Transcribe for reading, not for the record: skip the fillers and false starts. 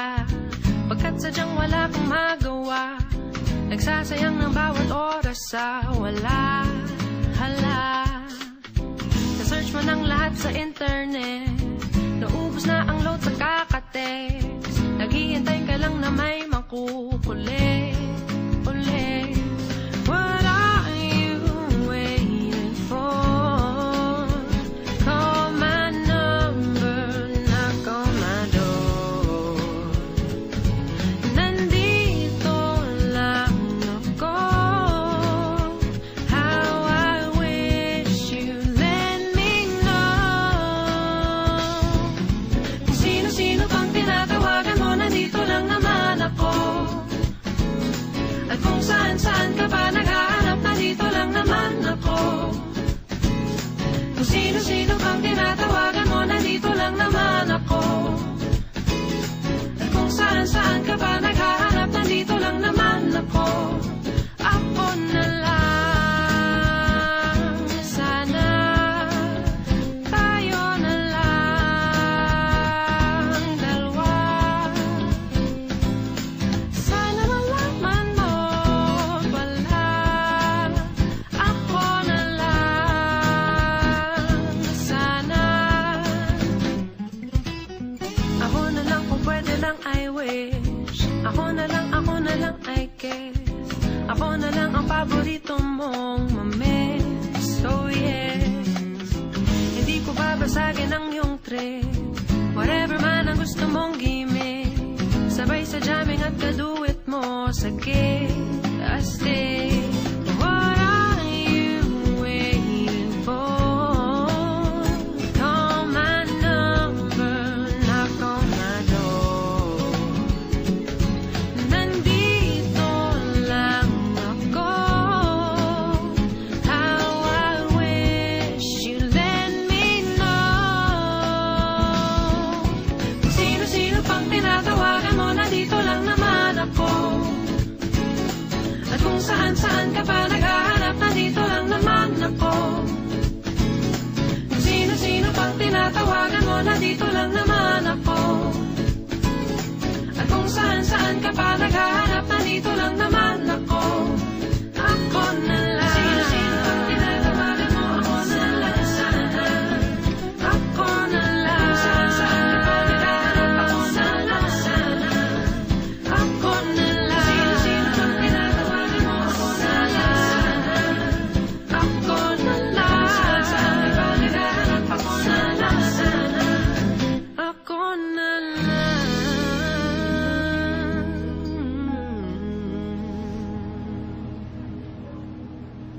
mag-alala, pagkat sadyang wala kang magawa. Nagsasayang ng bawat oras sa wala. Hala, na-search mo ng lahat sa internet, naubos na ang load sa kakatext. Naghihintay ka lang na may makukulit ulit. What are you waiting for? Call my number, knock on my door. Nandito lang ako. How I wish you let me know. Kung sino-sino pang tinatawagan mo, nandito lang naman ako. At kung saan-saan ka pa naghahanap, nandito lang naman ako. Kung sino-sino pang tinatawagan mo, nandito lang naman ako. At kung saan-saan ka pa naghahanap, nandito lang naman ako. Ako na lang, sana tayo na lang dalawa. Sana malaman mo pala, ako na lang, sana. Ako na lang kung pwede lang, I wish. Ako na lang I guess. Ako na lang ang paborito mong mamiss. Oh yes, hindi ko babasagin ang iyong trip. Whatever man ang gusto mong gimmick, sabay sa jamming at kaduit mo sa gig. Astig. What are you waiting for? Call my number, knock on my door. Nandito lang ako. How I wish you let me know. Kung sino-sino pang tinatawagan mo, nandito lang naman ako. At kung saan-saan ka pa naghahanap, nandito lang naman ako. Kung sino-sino pang tinatawagan mo, nandito lang naman ako. At kung saan-saan ka pa naghahanap, nandito lang naman